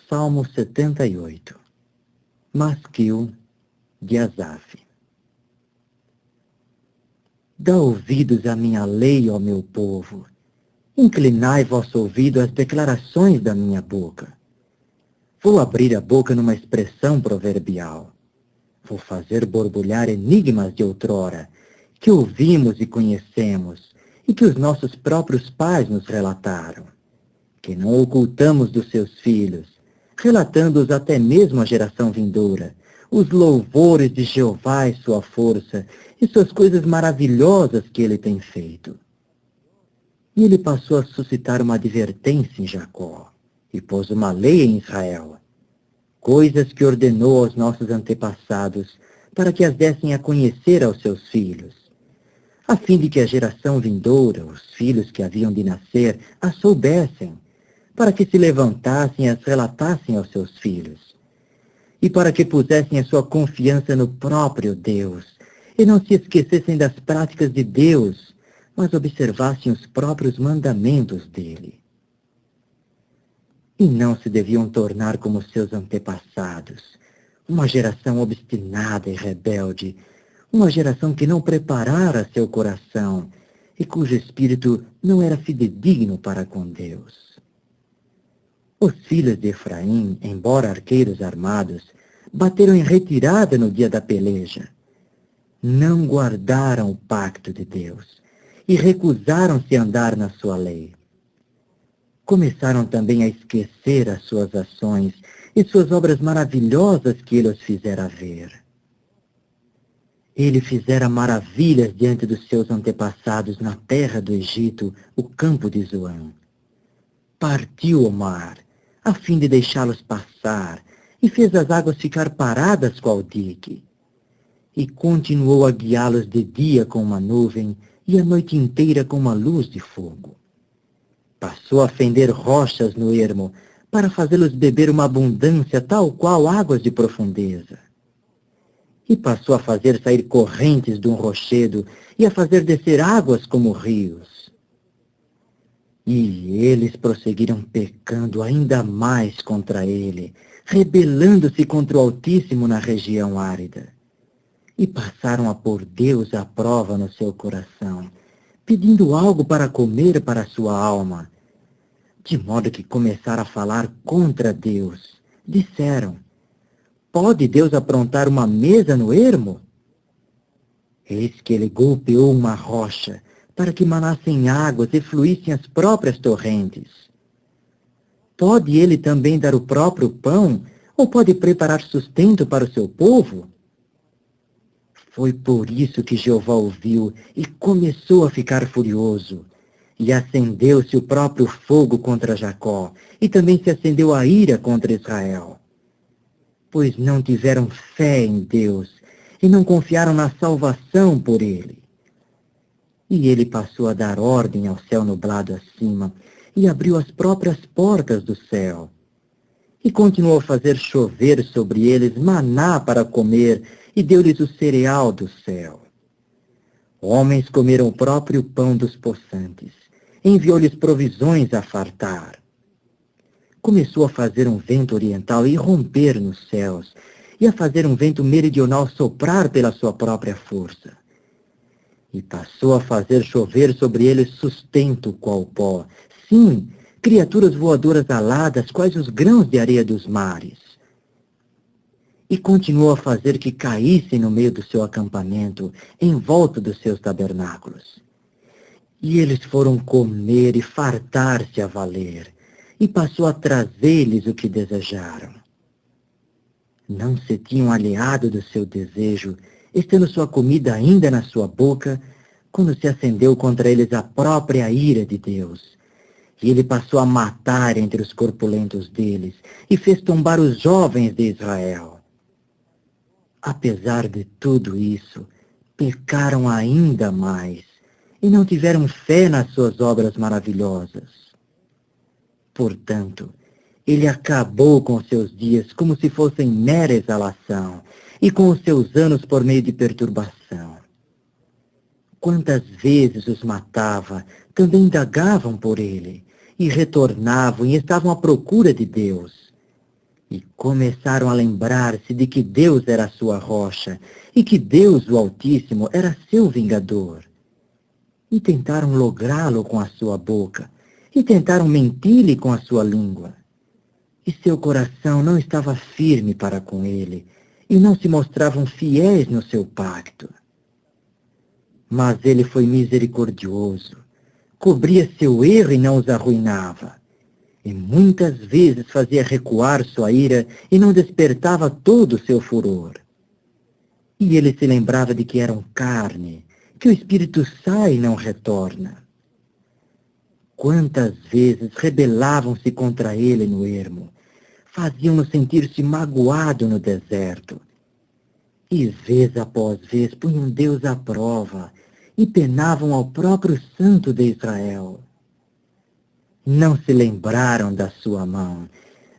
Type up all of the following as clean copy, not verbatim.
Salmo 78. Masquil, de Asaf. Dá ouvidos à minha lei, ó meu povo. Inclinai vosso ouvido às declarações da minha boca. Vou abrir a boca numa expressão proverbial. Vou fazer borbulhar enigmas de outrora, que ouvimos e conhecemos, e que os nossos próprios pais nos relataram, que não ocultamos dos seus filhos, relatando-os até mesmo à geração vindoura, os louvores de Jeová e sua força, e suas coisas maravilhosas que ele tem feito. E ele passou a suscitar uma advertência em Jacó, e pôs uma lei em Israel, coisas que ordenou aos nossos antepassados, para que as dessem a conhecer aos seus filhos, a fim de que a geração vindoura, os filhos que haviam de nascer, as soubessem, para que se levantassem e as relatassem aos seus filhos, e para que pusessem a sua confiança no próprio Deus, e não se esquecessem das práticas de Deus, mas observassem os próprios mandamentos dele. E não se deviam tornar como seus antepassados, uma geração obstinada e rebelde, uma geração que não preparara seu coração e cujo espírito não era fidedigno para com Deus. Os filhos de Efraim, embora arqueiros armados, bateram em retirada no dia da peleja. Não guardaram o pacto de Deus e recusaram-se a andar na sua lei. Começaram também a esquecer as suas ações e suas obras maravilhosas que ele os fizera ver. Ele fizera maravilhas diante dos seus antepassados na terra do Egito, o campo de Zoan. Partiu o mar, a fim de deixá-los passar, e fez as águas ficar paradas qual dique. E continuou a guiá-los de dia com uma nuvem, e a noite inteira com uma luz de fogo. Passou a fender rochas no ermo, para fazê-los beber uma abundância tal qual águas de profundeza. E passou a fazer sair correntes de um rochedo, e a fazer descer águas como rios. E eles prosseguiram pecando ainda mais contra ele, rebelando-se contra o Altíssimo na região árida. E passaram a pôr Deus à prova no seu coração, pedindo algo para comer para sua alma, de modo que começaram a falar contra Deus. Disseram: pode Deus aprontar uma mesa no ermo? Eis que ele golpeou uma rocha, para que manassem águas e fluíssem as próprias torrentes. Pode ele também dar o próprio pão, ou pode preparar sustento para o seu povo? Foi por isso que Jeová ouviu e começou a ficar furioso. E acendeu-se o próprio fogo contra Jacó, e também se acendeu a ira contra Israel. Pois não tiveram fé em Deus, e não confiaram na salvação por ele. E ele passou a dar ordem ao céu nublado acima, e abriu as próprias portas do céu. E continuou a fazer chover sobre eles maná para comer, e deu-lhes o cereal do céu. Homens comeram o próprio pão dos possantes, enviou-lhes provisões a fartar. Começou a fazer um vento oriental irromper nos céus, e a fazer um vento meridional soprar pela sua própria força. E passou a fazer chover sobre eles sustento qual pó, sim, criaturas voadoras aladas, quais os grãos de areia dos mares. E continuou a fazer que caíssem no meio do seu acampamento, em volta dos seus tabernáculos. E eles foram comer e fartar-se a valer, e passou a trazer-lhes o que desejaram. Não se tinham aliado do seu desejo, estando sua comida ainda na sua boca, quando se acendeu contra eles a própria ira de Deus. E ele passou a matar entre os corpulentos deles, e fez tombar os jovens de Israel. Apesar de tudo isso, pecaram ainda mais, e não tiveram fé nas suas obras maravilhosas. Portanto, ele acabou com seus dias como se fossem mera exalação, e com os seus anos por meio de perturbação. Quantas vezes os matava, também indagavam por ele, e retornavam e estavam à procura de Deus. E começaram a lembrar-se de que Deus era a sua rocha e que Deus, o Altíssimo, era seu vingador. E tentaram lográ-lo com a sua boca, e tentaram mentir-lhe com a sua língua. E seu coração não estava firme para com ele, e não se mostravam fiéis no seu pacto. Mas ele foi misericordioso, cobria seu erro e não os arruinava. E muitas vezes fazia recuar sua ira e não despertava todo o seu furor. E ele se lembrava de que eram carne, que o espírito sai e não retorna. Quantas vezes rebelavam-se contra ele no ermo, faziam-no sentir-se magoado no deserto. E vez após vez punham Deus à prova e penavam ao próprio Santo de Israel. Não se lembraram da sua mão,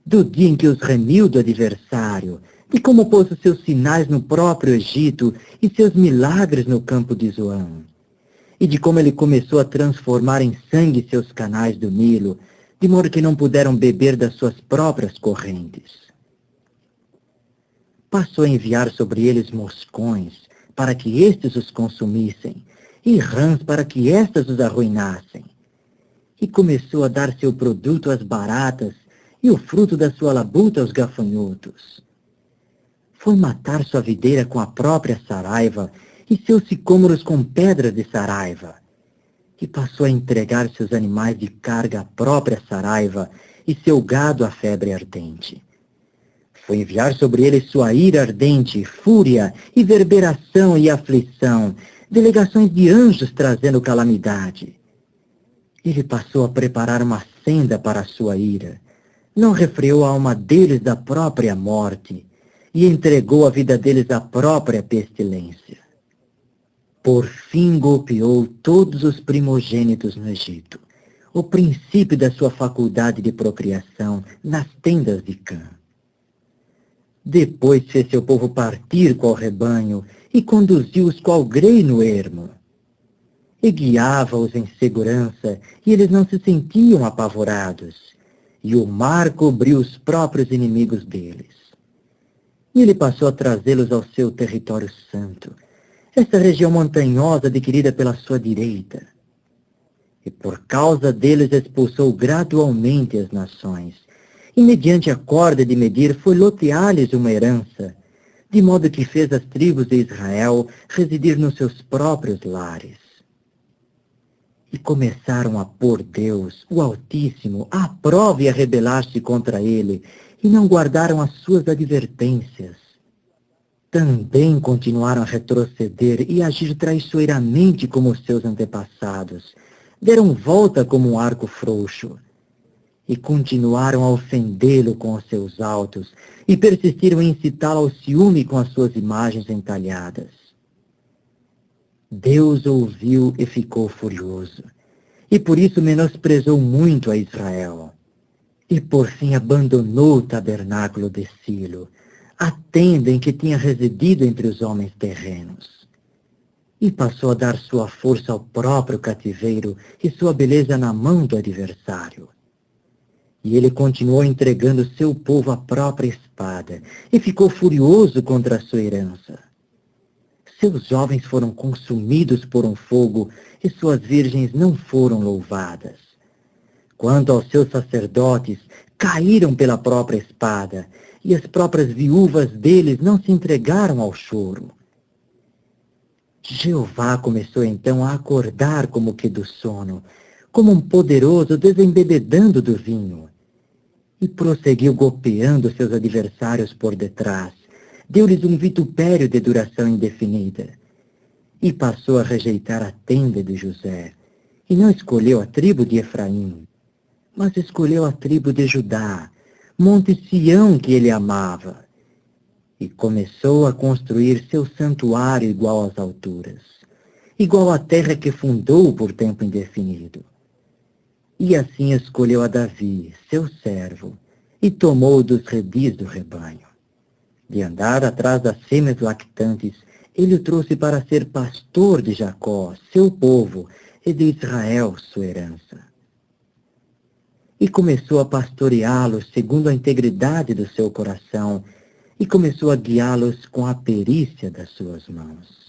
do dia em que os remiu do adversário, de como pôs os seus sinais no próprio Egito e seus milagres no campo de Zoão, e de como ele começou a transformar em sangue seus canais do Nilo, de modo que não puderam beber das suas próprias correntes. Passou a enviar sobre eles moscões, para que estes os consumissem, e rãs para que estas os arruinassem. E começou a dar seu produto às baratas e o fruto da sua labuta aos gafanhotos. Foi matar sua videira com a própria saraiva e seus sicômoros com pedras de saraiva. E passou a entregar seus animais de carga à própria saraiva e seu gado à febre ardente. Foi enviar sobre eles sua ira ardente, fúria, e reverberação e aflição, delegações de anjos trazendo calamidade. Ele passou a preparar uma senda para a sua ira, não refreou a alma deles da própria morte, e entregou a vida deles à própria pestilência. Por fim golpeou todos os primogênitos no Egito, o princípio da sua faculdade de procriação nas tendas de Cã. Depois fez seu povo partir qual rebanho e conduziu-os qual grei no ermo. E guiava-os em segurança, e eles não se sentiam apavorados, e o mar cobriu os próprios inimigos deles. E ele passou a trazê-los ao seu território santo, essa região montanhosa adquirida pela sua direita. E por causa deles expulsou gradualmente as nações, e mediante a corda de medir foi lotear-lhes uma herança, de modo que fez as tribos de Israel residir nos seus próprios lares. E começaram a pôr Deus, o Altíssimo, à prova e a rebelar-se contra ele, e não guardaram as suas advertências. Também continuaram a retroceder e agir traiçoeiramente como os seus antepassados. Deram volta como um arco frouxo. E continuaram a ofendê-lo com os seus altos, e persistiram em incitá-lo ao ciúme com as suas imagens entalhadas. Deus ouviu e ficou furioso, e por isso menosprezou muito a Israel. E por fim abandonou o tabernáculo de Silo, a tenda em que tinha residido entre os homens terrenos. E passou a dar sua força ao próprio cativeiro e sua beleza na mão do adversário. E ele continuou entregando seu povo à própria espada, e ficou furioso contra a sua herança. Seus jovens foram consumidos por um fogo, e suas virgens não foram louvadas. Quanto aos seus sacerdotes, caíram pela própria espada, e as próprias viúvas deles não se entregaram ao choro. Jeová começou então a acordar como que do sono, como um poderoso desembebedando do vinho, e prosseguiu golpeando seus adversários por detrás, deu-lhes um vitupério de duração indefinida, e passou a rejeitar a tenda de José, e não escolheu a tribo de Efraim, mas escolheu a tribo de Judá, Monte Sião que ele amava, e começou a construir seu santuário igual às alturas, igual à terra que fundou por tempo indefinido. E assim escolheu a Davi, seu servo, e tomou dos redis do rebanho. De andar atrás das fêmeas lactantes, ele o trouxe para ser pastor de Jacó, seu povo, e de Israel, sua herança. e começou a pastoreá-los segundo a integridade do seu coração, e começou a guiá-los com a perícia das suas mãos.